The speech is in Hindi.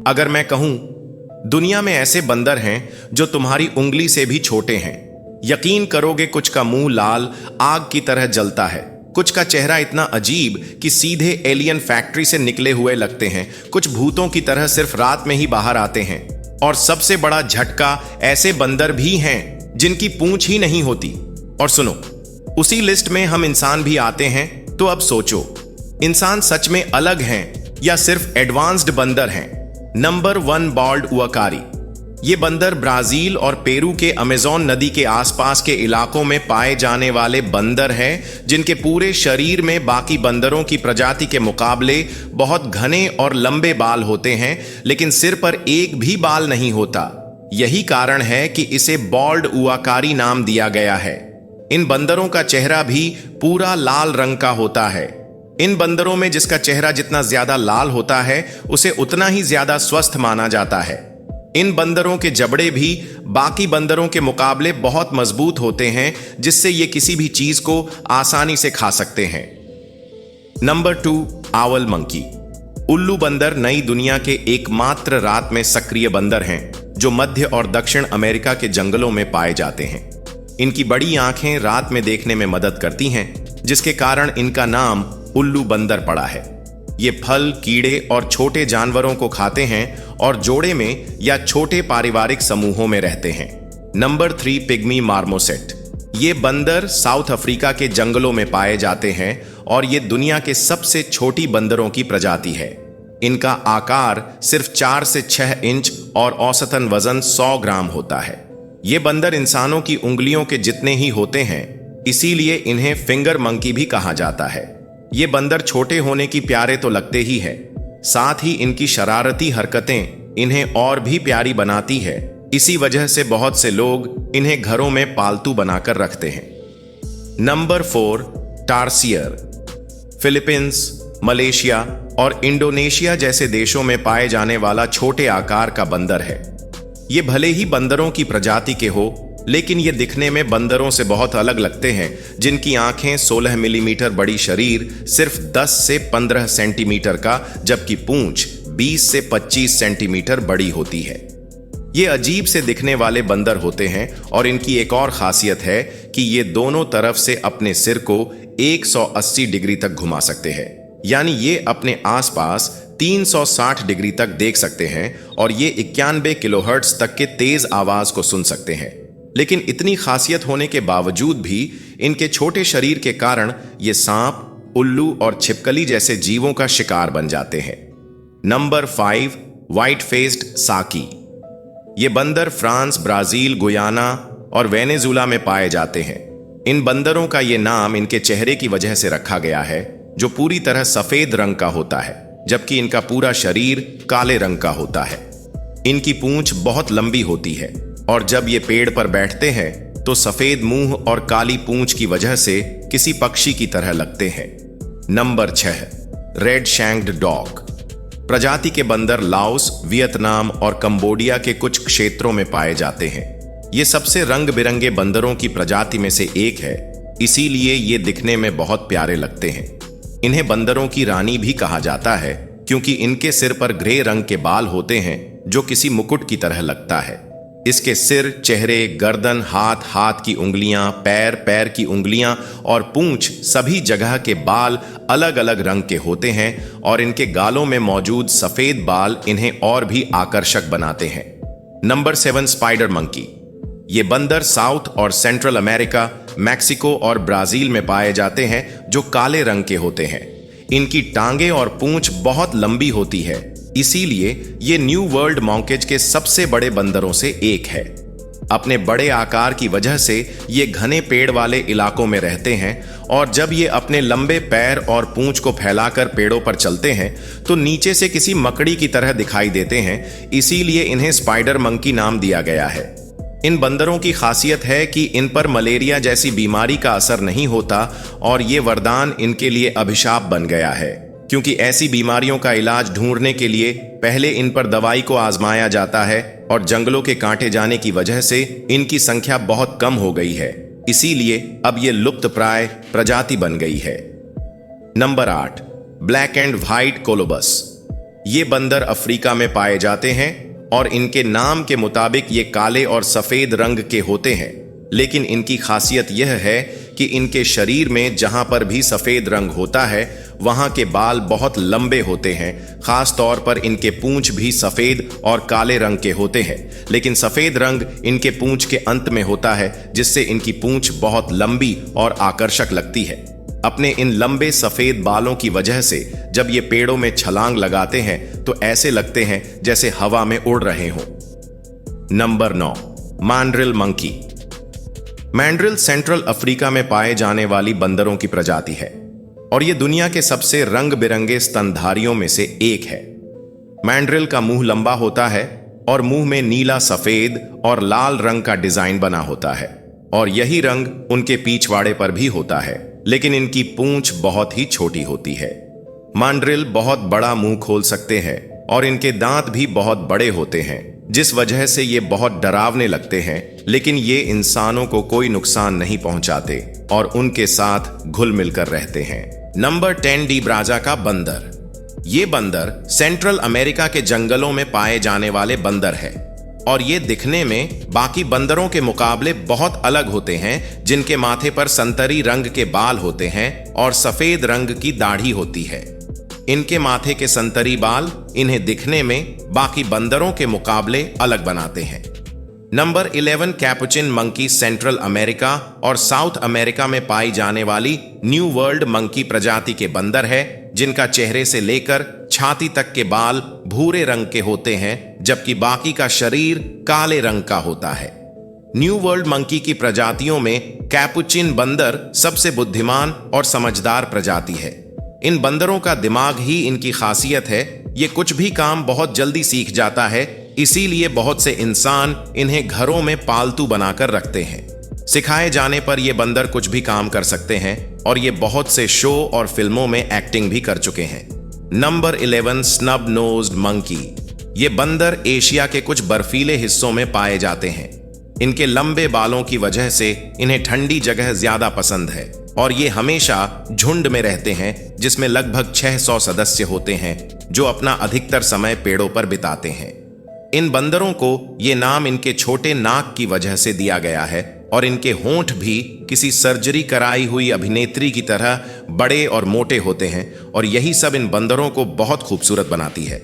अगर मैं कहूं दुनिया में ऐसे बंदर हैं जो तुम्हारी उंगली से भी छोटे हैं, यकीन करोगे कुछ का मुंह लाल आग की तरह जलता है, कुछ का चेहरा इतना अजीब कि सीधे एलियन फैक्ट्री से निकले हुए लगते हैं, कुछ भूतों की तरह सिर्फ रात में ही बाहर आते हैं। और सबसे बड़ा झटका, ऐसे बंदर भी हैं जिनकी पूंछ ही नहीं होती। और सुनो, उसी लिस्ट में हम इंसान भी आते हैं। तो अब सोचो, इंसान सच में अलग हैं या सिर्फ एडवांस्ड बंदर हैं? Number 1, bald uakari. ये बंदर ब्राजील और पेरू के अमेज़न नदी के आसपास के इलाकों में पाए जाने वाले बंदर हैं, जिनके पूरे शरीर में बाकी बंदरों की प्रजाति के मुकाबले बहुत घने और लंबे बाल होते हैं, लेकिन सिर पर एक भी बाल नहीं होता। यही कारण है कि इसे बॉल्ड उआकारी नाम दिया गया है। इन बंदरों का चेहरा भी पूरा लाल रंग का होता है। इन बंदरों में जिसका चेहरा जितना ज्यादा लाल होता है, उसे उतना ही ज्यादा स्वस्थ माना जाता है। इन बंदरों के जबड़े भी बाकी बंदरों के मुकाबले बहुत मजबूत होते हैं, जिससे ये किसी भी चीज को आसानी से खा सकते हैं। Number 2, owl monkey. उल्लू बंदर नई दुनिया के एकमात्र रात में सक्रिय बंदर हैं, जो मध्य और दक्षिण अमेरिका के जंगलों में पाए जाते हैं। इनकी बड़ी आंखें रात में देखने में मदद करती हैं, जिसके कारण इनका नाम उल्लू बंदर पड़ा है। ये फल, कीड़े और छोटे जानवरों को खाते हैं और जोड़े में या छोटे पारिवारिक समूहों में रहते हैं। Number 3, pygmy marmoset. ये बंदर साउथ अफ्रीका के जंगलों में पाए जाते हैं और ये दुनिया के सबसे छोटी बंदरों की प्रजाति है। इनका आकार सिर्फ 4 से 6 इंच और औसतन वजन 100 ग्राम होता है। ये बंदर इंसानों की उंगलियों के जितने ही होते हैं, इसीलिए इन्हें फिंगर मंकी भी कहा जाता है। ये बंदर छोटे होने की प्यारे तो लगते ही है, साथ ही इनकी शरारती हरकतें इन्हें और भी प्यारी बनाती है। इसी वजह से बहुत से लोग इन्हें घरों में पालतू बनाकर रखते हैं। Number 4, tarsier. फिलीपींस, मलेशिया और इंडोनेशिया जैसे देशों में पाए जाने वाला छोटे आकार का बंदर है। ये भले ही बंदरों की प्रजाति के हो, लेकिन ये दिखने में बंदरों से बहुत अलग लगते हैं, जिनकी आंखें 16 मिलीमीटर, बड़ी शरीर सिर्फ 10 से 15 सेंटीमीटर का, जबकि पूंछ 20 से 25 सेंटीमीटर बड़ी होती है। ये अजीब से दिखने वाले बंदर होते हैं और इनकी एक और खासियत है कि ये दोनों तरफ से अपने सिर को 180 डिग्री तक घुमा सकते हैं, यानी ये अपने आसपास 360 डिग्री तक देख सकते हैं और ये 91 किलोहर्ट्ज तक के तेज आवाज को सुन सकते हैं। लेकिन इतनी खासियत होने के बावजूद भी इनके छोटे शरीर के कारण ये सांप, उल्लू और छिपकली जैसे जीवों का शिकार बन जाते हैं। नंबर 5, व्हाइट फेस्ड साकी। ये बंदर फ्रांस, ब्राजील, गुयाना और वेनेजुला में पाए जाते हैं। इन बंदरों का ये नाम इनके चेहरे की वजह से रखा गया है, जो पूरी तरह सफेद रंग का होता है, जबकि इनका पूरा शरीर काले रंग का होता है। इनकी पूंछ बहुत लंबी होती है और जब ये पेड़ पर बैठते हैं तो सफेद मुंह और काली पूंछ की वजह से किसी पक्षी की तरह लगते हैं। Number 6, red shanked douc. प्रजाति के बंदर लाओस, वियतनाम और कंबोडिया के कुछ क्षेत्रों में पाए जाते हैं। ये सबसे रंग बिरंगे बंदरों की प्रजाति में से एक है, इसीलिए ये दिखने में बहुत प्यारे लगते हैं। इन्हें बंदरों की रानी भी कहा जाता है, क्योंकि इनके सिर पर ग्रे रंग के बाल होते हैं, जो किसी मुकुट की तरह लगता है। इसके सिर, चेहरे, गर्दन, हाथ की उंगलियां, पैर की उंगलियां और पूंछ, सभी जगह के बाल अलग अलग रंग के होते हैं और इनके गालों में मौजूद सफेद बाल इन्हें और भी आकर्षक बनाते हैं। Number 7, spider monkey. ये बंदर साउथ और सेंट्रल अमेरिका, मैक्सिको और ब्राजील में पाए जाते हैं, जो काले रंग के होते हैं। इनकी टांगे और पूंछ बहुत लंबी होती है, इसीलिए ये न्यू वर्ल्ड मॉन्केज के सबसे बड़े बंदरों से एक है। अपने बड़े आकार की वजह से ये घने पेड़ वाले इलाकों में रहते हैं और जब ये अपने लंबे पैर और पूंछ को फैलाकर पेड़ों पर चलते हैं तो नीचे से किसी मकड़ी की तरह दिखाई देते हैं, इसीलिए इन्हें स्पाइडर मंकी नाम दिया गया है। इन बंदरों की खासियत है कि इन पर मलेरिया जैसी बीमारी का असर नहीं होता और ये वरदान इनके लिए अभिशाप बन गया है, क्योंकि ऐसी बीमारियों का इलाज ढूंढने के लिए पहले इन पर दवाई को आजमाया जाता है और जंगलों के काटे जाने की वजह से इनकी संख्या बहुत कम हो गई है, इसीलिए अब ये लुप्तप्राय प्रजाति बन गई है। Number 8, black and white colobus. ये बंदर अफ्रीका में पाए जाते हैं और इनके नाम के मुताबिक ये काले और सफेद रंग के होते हैं, लेकिन इनकी खासियत यह है कि इनके शरीर में जहां पर भी सफेद रंग होता है वहां के बाल बहुत लंबे होते हैं। खास तौर पर इनके पूंछ भी सफेद और काले रंग के होते हैं, लेकिन सफेद रंग इनके पूंछ के अंत में होता है, जिससे इनकी पूंछ बहुत लंबी और आकर्षक लगती है। अपने इन लंबे सफेद बालों की वजह से जब ये पेड़ों में छलांग लगाते हैं तो ऐसे लगते हैं जैसे हवा में उड़ रहे हों। Number 9, mandrill monkey. Mandrill central Africa में पाए जाने वाली बंदरों की प्रजाति है और यह दुनिया के सबसे रंग बिरंगे स्तनधारियों में से एक है। मैंड्रिल का मुंह लंबा होता है और मुंह में नीला, सफेद और लाल रंग का डिजाइन बना होता है और यही रंग उनके पीछवाड़े पर भी होता है, लेकिन इनकी पूंछ बहुत ही छोटी होती है। मैंड्रिल बहुत बड़ा मुंह खोल सकते हैं और इनके दांत भी बहुत बड़े होते हैं, जिस वजह से ये बहुत डरावने लगते हैं, लेकिन ये इंसानों को कोई नुकसान नहीं पहुंचाते और उनके साथ घुल मिलकर रहते हैं। नंबर 10, डी ब्राजा का बंदर। ये बंदर सेंट्रल अमेरिका के जंगलों में पाए जाने वाले बंदर है और ये दिखने में बाकी बंदरों के मुकाबले बहुत अलग होते हैं, जिनके माथे पर संतरी रंग के बाल होते हैं और सफेद रंग की दाढ़ी होती है। इनके माथे के संतरी बाल इन्हें दिखने में बाकी बंदरों के मुकाबले अलग बनाते हैं। Number 11, Capuchin monkey central America और साउथ अमेरिका में पाई जाने वाली न्यू वर्ल्ड मंकी प्रजाति के बंदर है, जिनका चेहरे से लेकर छाती तक के बाल भूरे रंग के होते हैं, जबकि बाकी का शरीर काले रंग का होता है। न्यू वर्ल्ड मंकी की प्रजातियों में कैपुचिन बंदर सबसे बुद्धिमान और समझदार प्रजाति है। इन बंदरों का दिमाग ही इनकी खासियत है। ये कुछ भी काम बहुत जल्दी सीख जाता है, इसीलिए बहुत से इंसान इन्हें घरों में पालतू बनाकर रखते हैं। सिखाए जाने पर ये बंदर कुछ भी काम कर सकते हैं और ये बहुत से शो और फिल्मों में एक्टिंग भी कर चुके हैं। Number 11, snub nosed monkey. ये बंदर एशिया के कुछ बर्फीले हिस्सों में पाए जाते हैं। इनके लंबे बालों की वजह से इन्हें ठंडी जगह ज्यादा पसंद है और ये हमेशा झुंड में रहते हैं, जिसमें लगभग 600 सदस्य होते हैं, जो अपना अधिकतर समय पेड़ों पर बिताते हैं। इन बंदरों को ये नाम इनके छोटे नाक की वजह से दिया गया है और इनके होंठ भी किसी सर्जरी कराई हुई अभिनेत्री की तरह बड़े और मोटे होते हैं और यही सब इन बंदरों को बहुत खूबसूरत बनाती है।